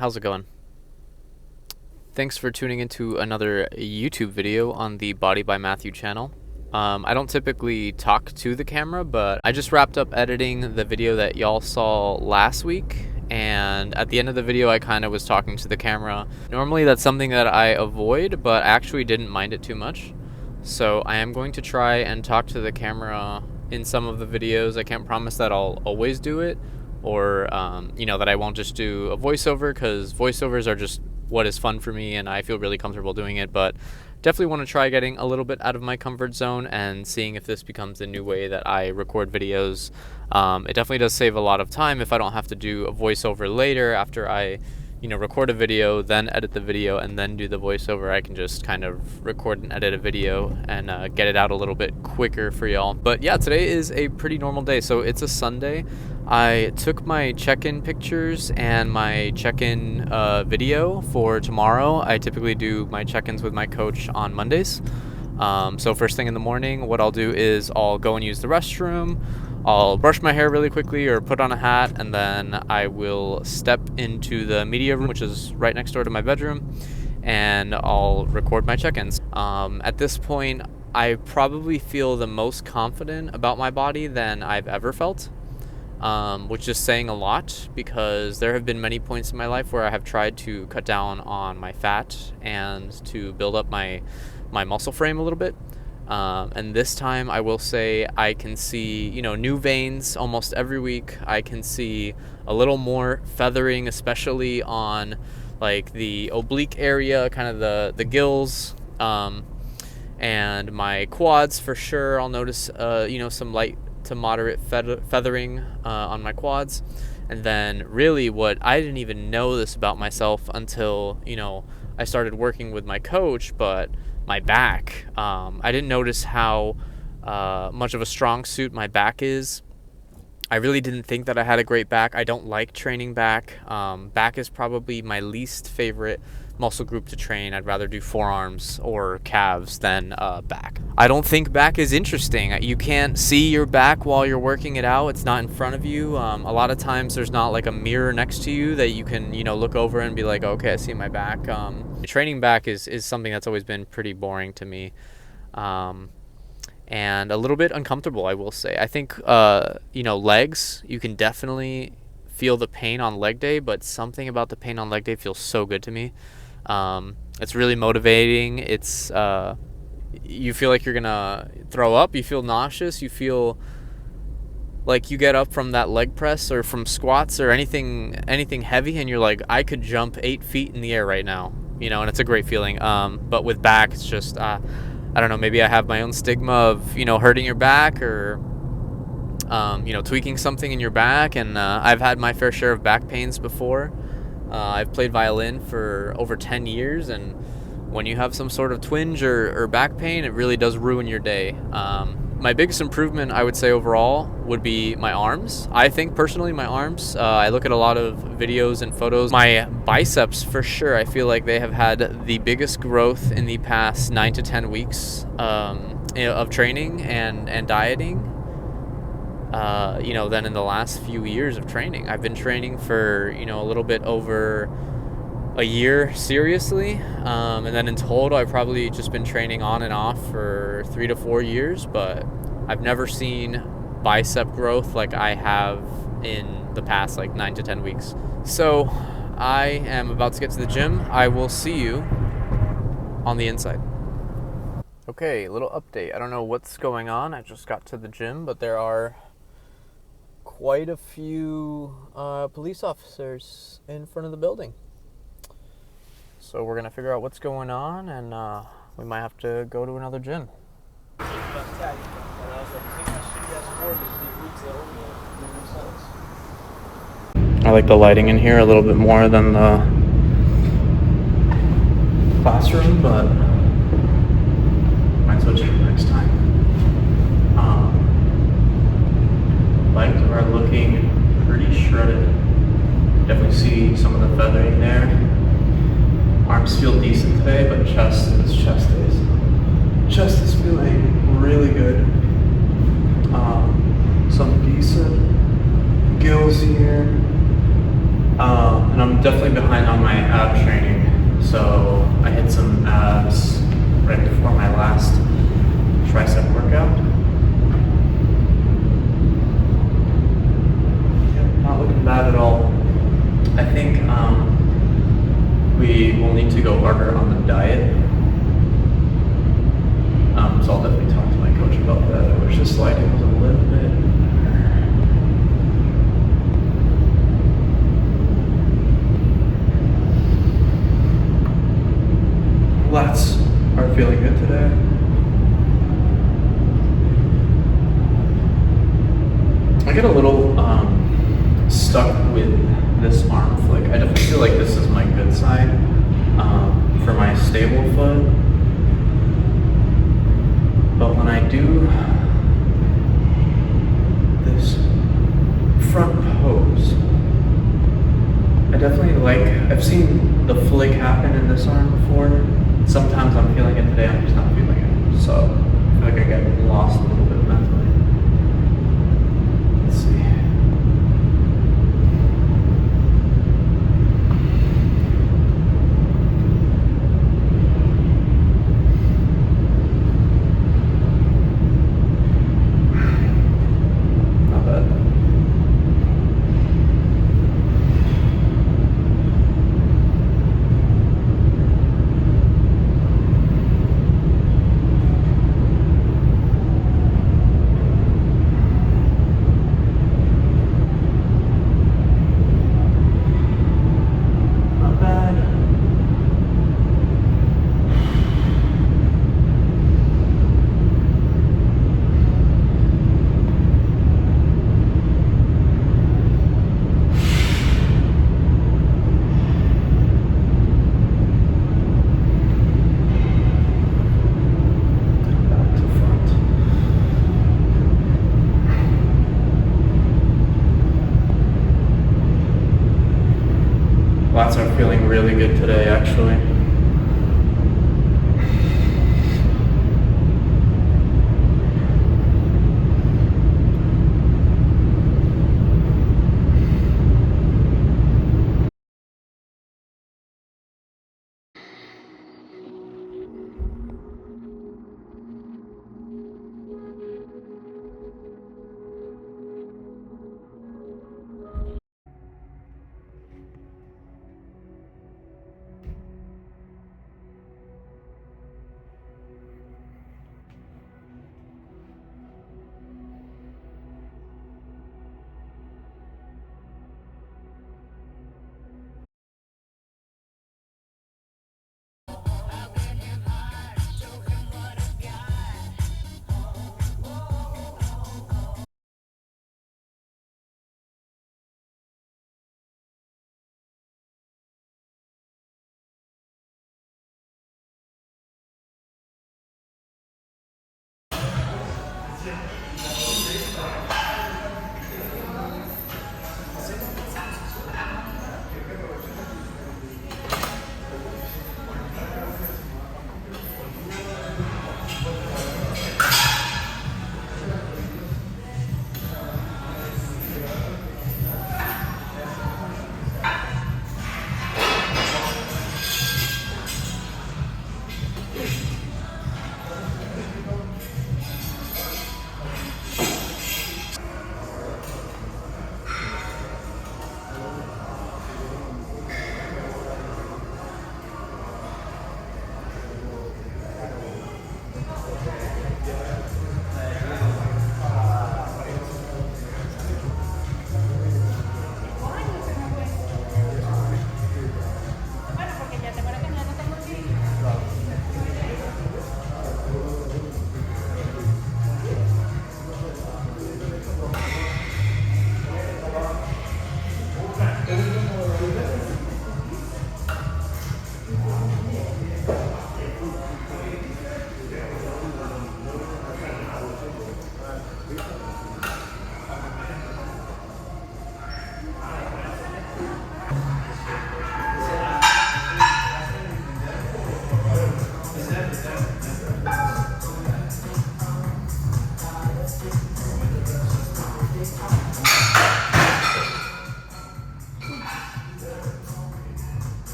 how's it going? Thanks for tuning into another YouTube video on the Body by Matthew channel. I don't typically talk to the camera, but I just wrapped up editing the video that y'all saw last week, and at the end of the video I kind of was talking to the camera. Normally that's something that I avoid, but I actually didn't mind it too much. So I am going to try and talk to the camera in some of the videos. I can't promise that I'll always do it, or that I won't just do a voiceover, because voiceovers are just what is fun for me and I feel really comfortable doing it. But definitely want to try getting a little bit out of my comfort zone and seeing if this becomes the new way that I record videos. It definitely does save a lot of time if I don't have to do a voiceover later after I record a video, then edit the video, and then do the voiceover. I can just kind of record and edit a video and get it out a little bit quicker for y'all. But yeah, today is a pretty normal day. So it's a Sunday. I took my check-in pictures and my check-in video for tomorrow. I typically do my check-ins with my coach on Mondays. So first thing in the morning, what I'll do is I'll go and use the restroom. I'll brush my hair really quickly or put on a hat, and then I will step into the media room, which is right next door to my bedroom, and I'll record my check-ins. At this point, I probably feel the most confident about my body than I've ever felt, which is saying a lot, because there have been many points in my life where I have tried to cut down on my fat and to build up my muscle frame a little bit. And this time I will say I can see, new veins almost every week. I can see a little more feathering, especially on like the oblique area, kind of the gills, and my quads for sure. I'll notice, some light to moderate feathering on my quads. And then really what I didn't even know this about myself until, I started working with my coach, but my back. I didn't notice how much of a strong suit my back is. I really didn't think that I had a great back. I don't like training back. Back is probably my least favorite muscle group to train. I'd rather do forearms or calves than back. I don't think back is interesting. You can't see your back while you're working it out. It's not in front of you. A lot of times there's not like a mirror next to you that you can, look over and be like, okay, I see my back. Training back is something that's always been pretty boring to me. And a little bit uncomfortable, I will say. I think, legs, you can definitely feel the pain on leg day, but something about the pain on leg day feels so good to me. It's really motivating. It's you feel like you're gonna throw up. You feel nauseous. You feel like you get up from that leg press or from squats or anything heavy, and you're like, I could jump 8 feet in the air right now. And it's a great feeling. But with back, it's just I don't know. Maybe I have my own stigma of hurting your back or tweaking something in your back, and I've had my fair share of back pains before. I've played violin for over 10 years, and when you have some sort of twinge or back pain, it really does ruin your day. My biggest improvement, I would say overall, would be my arms. I think personally my arms, I look at a lot of videos and photos. My biceps, for sure, I feel like they have had the biggest growth in the past 9 to 10 weeks of training and dieting. Than in the last few years of training. I've been training for, a little bit over a year seriously. And then in total, I've probably just been training on and off for 3 to 4 years, but I've never seen bicep growth like I have in the past, 9 to 10 weeks. So I am about to get to the gym. I will see you on the inside. Okay, little update. I don't know what's going on. I just got to the gym, but there are quite a few police officers in front of the building. So we're going to figure out what's going on, and we might have to go to another gym. I like the lighting in here a little bit more than the classroom, but might switch it next time. Legs are looking pretty shredded. Definitely see some of the feathering there. Arms feel decent today, but chest is feeling really good. Some decent gills here. And and I'm definitely behind on my ab training. So I hit some abs right before my last tricep workout. Yep, not looking bad at all. I think we will need to go harder on the diet. So I'll definitely talk to my coach about that. I wish the sliding was a little bit. Lats are feeling good today. I get a little stuck with this arm flick. I definitely feel like this is my good side for my stable foot. But when I do this front pose, I definitely I've seen the flick happen in this arm before. Sometimes I'm feeling it today, I'm just not feeling it. So I feel like I get lost a little bit mentally. Let's see. Not bad. Lats are feeling really good today, actually.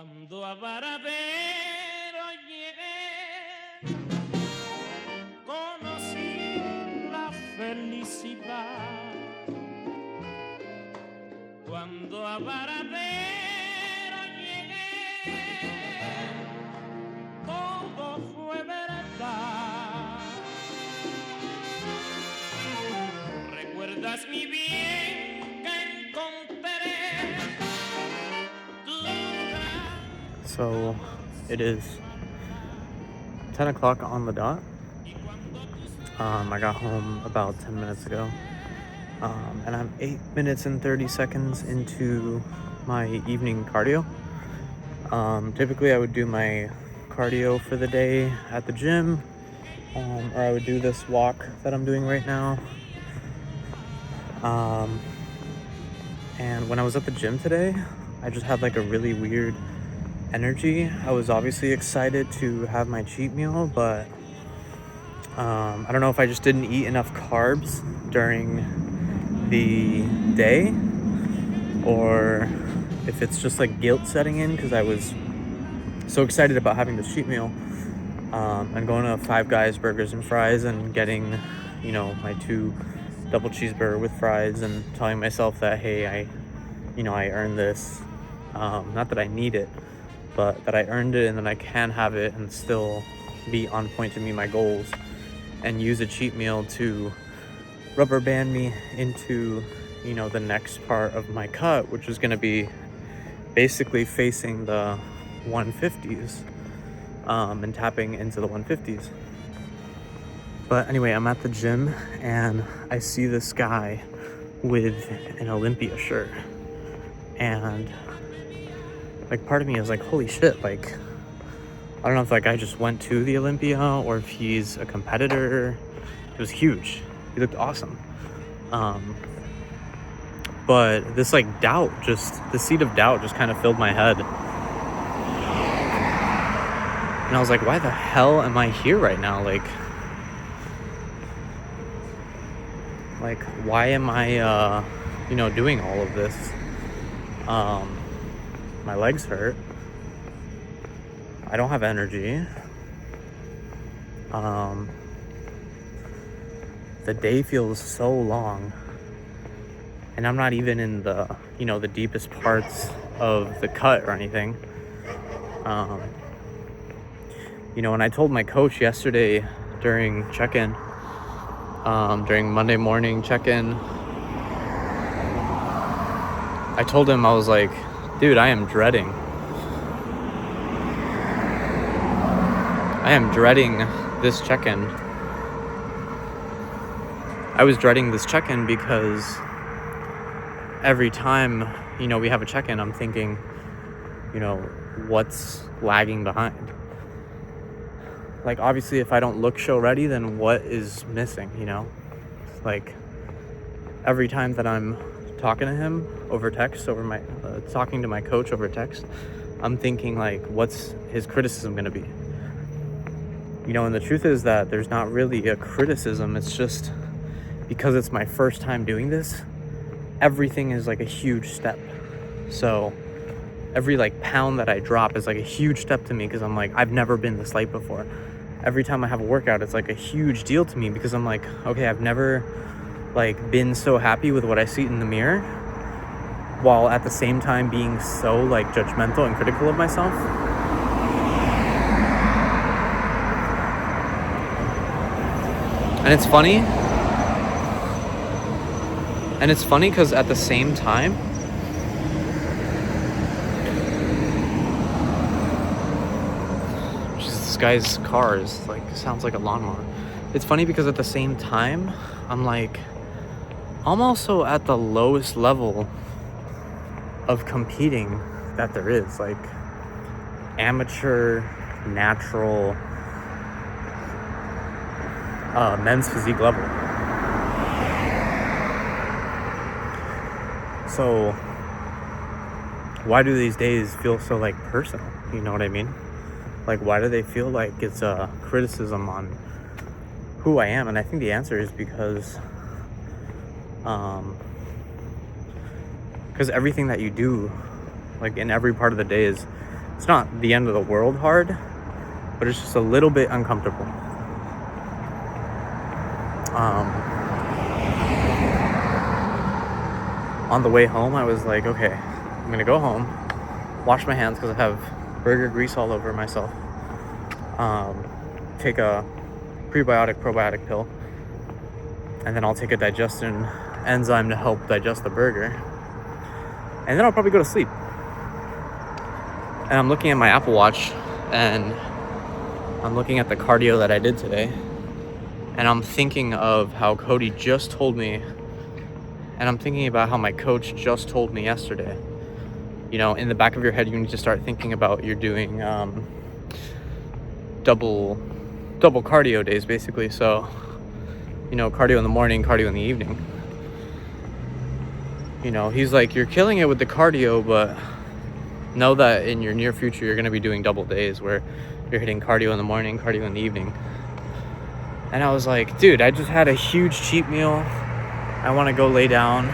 Cuando a Varadero llegué, conocí la felicidad. Cuando a Varadero llegué, todo fue verdad. ¿Recuerdas mi bien que encontré? So it is 10 o'clock on the dot. I got home about 10 minutes ago. And I'm 8 minutes and 30 seconds into my evening cardio. Typically I would do my cardio for the day at the gym, or I would do this walk that I'm doing right now. And when I was at the gym today, I just had like a really weird energy. I was obviously excited to have my cheat meal, but I don't know if I just didn't eat enough carbs during the day, or if it's just like guilt setting in because I was so excited about having this cheat meal, and going to Five Guys Burgers and Fries and getting, my 2 double cheeseburger with fries, and telling myself that, hey, I earned this. Not that I need it, but that I earned it and that I can have it and still be on point to meet my goals, and use a cheat meal to rubber band me into, the next part of my cut, which is going to be basically facing the 150s, and tapping into the 150s. But anyway, I'm at the gym and I see this guy with an Olympia shirt, and like part of me is like, holy shit, like I don't know if that guy just went to the Olympia or if he's a competitor. It was huge. He looked awesome. But this like the seed of doubt just kind of filled my head. And I was like, why the hell am I here right now? Like why am I, doing all of this? My legs hurt. I don't have energy. The day feels so long, and I'm not even in the, the deepest parts of the cut or anything. When I told my coach yesterday during check-in, during Monday morning check-in, I told him, I was like, dude, I am dreading this check-in. I was dreading this check-in because every time, we have a check-in, I'm thinking, what's lagging behind? Like, obviously, if I don't look show ready, then what is missing, Like, every time that I'm talking to him over text, talking to my coach over text, I'm thinking, like, what's his criticism going to be? And the truth is that there's not really a criticism. It's just because it's my first time doing this, everything is like a huge step. So every like pound that I drop is like a huge step to me, because I'm like, I've never been this light before. Every time I have a workout, it's like a huge deal to me, because I'm like, okay, I've never like been so happy with what I see in the mirror, while at the same time being so like judgmental and critical of myself. And it's funny because at the same time, this guy's car is like, sounds like a lawnmower. It's funny because at the same time, I'm like, I'm also at the lowest level of competing that there is, like amateur, natural, men's physique level. So why do these days feel so like personal? You know what I mean? Like, why do they feel like it's a criticism on who I am? And I think the answer is because everything that you do, like in every part of the day, is It's not the end of the world hard, but it's just a little bit uncomfortable. On the way home, I was like, okay, I'm gonna go home, wash my hands because I have burger grease all over myself. Take a probiotic pill, and then I'll take a digestion enzyme to help digest the burger, and then I'll probably go to sleep. And I'm looking at my Apple Watch, and I'm looking at the cardio that I did today, and I'm thinking of how Cody just told me, and I'm thinking about how my coach just told me yesterday. You know, in the back of your head, you need to start thinking about you're doing double cardio days, basically. So, you know, cardio in the morning, cardio in the evening. You know, he's like, you're killing it with the cardio, but know that in your near future, you're going to be doing double days where you're hitting cardio in the morning, cardio in the evening. And I was like, dude, I just had a huge cheat meal. I want to go lay down.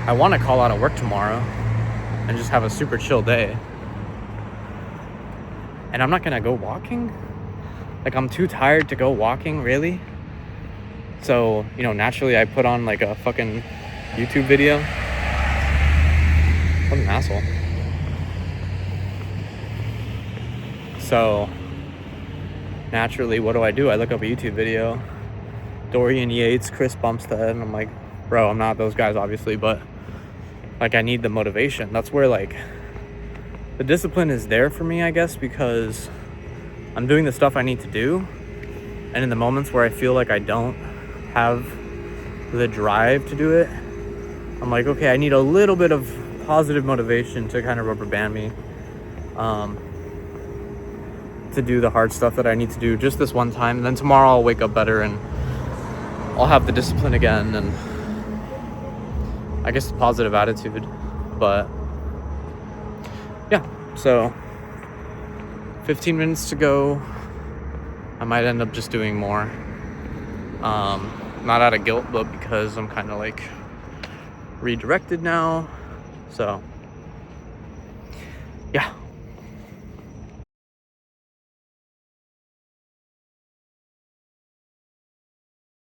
I want to call out of work tomorrow and just have a super chill day. And I'm not going to go walking. Like, I'm too tired to go walking, really. So, you know, naturally I put on like a fucking YouTube video. What an asshole. So, naturally, what do? I look up a YouTube video. Dorian Yates, Chris Bumstead, and I'm like, bro, I'm not those guys, obviously, but like, I need the motivation. That's where like the discipline is there for me, I guess, because I'm doing the stuff I need to do, and in the moments where I feel like I don't have the drive to do it, I'm like, okay, I need a little bit of positive motivation to kind of rubber band me to do the hard stuff that I need to do just this one time. And then tomorrow I'll wake up better and I'll have the discipline again, and I guess a positive attitude. But yeah, so 15 minutes to go. I might end up just doing more. Not out of guilt, but because I'm kind of like redirected now. So